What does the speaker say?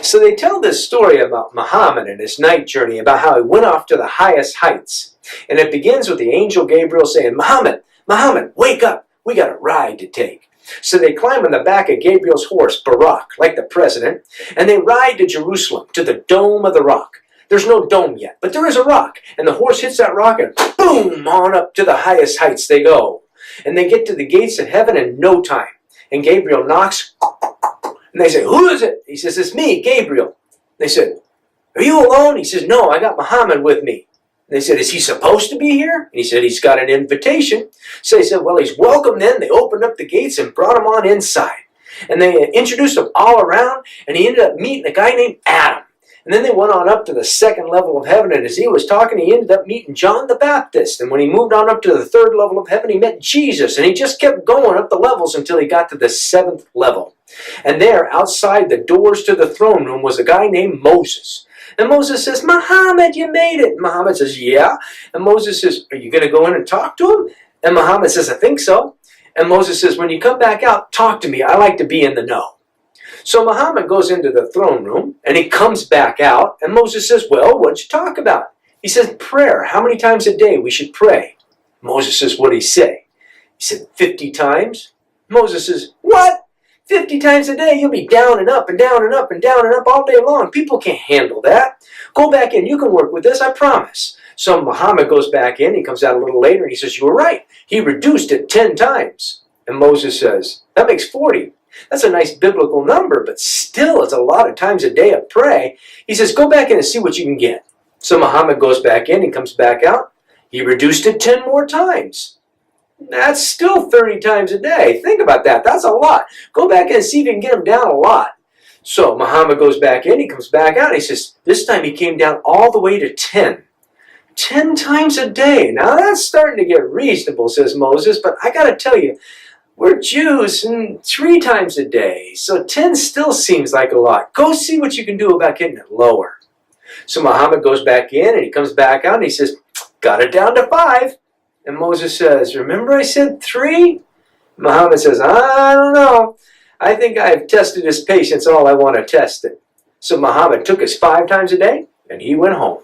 So they tell this story about Muhammad and his night journey, about how he went off to the highest heights. And it begins with the angel Gabriel saying, Muhammad, Muhammad, wake up. We got a ride to take. So they climb on the back of Gabriel's horse, Barak, like the president, and they ride to Jerusalem, to the Dome of the Rock. There's no dome yet, but there is a rock. And the horse hits that rock and boom, on up to the highest heights they go. And they get to the gates of heaven in no time. And Gabriel knocks, and they say, who is it? He says, it's me, Gabriel. They said, are you alone? He says, no, I got Muhammad with me. And they said, is he supposed to be here? And he said, he's got an invitation. So they said, well, he's welcome then. They opened up the gates and brought him on inside. And they introduced him all around, and he ended up meeting a guy named Adam. And then they went on up to the second level of heaven, and as he was talking, he ended up meeting John the Baptist. And when he moved on up to the third level of heaven, he met Jesus. And he just kept going up the levels until he got to the seventh level. And there, outside the doors to the throne room, was a guy named Moses. And Moses says, Muhammad, you made it. And Muhammad says, yeah. And Moses says, are you going to go in and talk to him? And Muhammad says, I think so. And Moses says, when you come back out, talk to me. I like to be in the know. So Muhammad goes into the throne room, and he comes back out, and Moses says, well, what'd you talk about? He says, prayer. How many times a day we should pray? Moses says, what'd he say? He said, 50 times. Moses says, what? 50 times a day? You'll be down and up and down and up and down and up all day long. People can't handle that. Go back in. You can work with this, I promise. So Muhammad goes back in. He comes out a little later, and he says, you were right. He reduced it 10 times. And Moses says, that makes 40. That's a nice biblical number, but still it's a lot of times a day of pray. He says, go back in and see what you can get. So Muhammad goes back in, he comes back out. He reduced it 10 more times. That's still 30 times a day. Think about that. That's a lot. Go back in and see if you can get him down a lot. So Muhammad goes back in, he comes back out. He says, this time he came down all the way to 10. 10 times a day. Now that's starting to get reasonable, says Moses, but I got to tell you, we're Jews, and 3 times a day, so 10 still seems like a lot. Go see what you can do about getting it lower. So Muhammad goes back in, and he comes back out, and he says, got it down to 5. And Moses says, remember I said 3? Muhammad says, I don't know. I think I've tested his patience all I want to test it. So Muhammad took his 5 times a day, and he went home.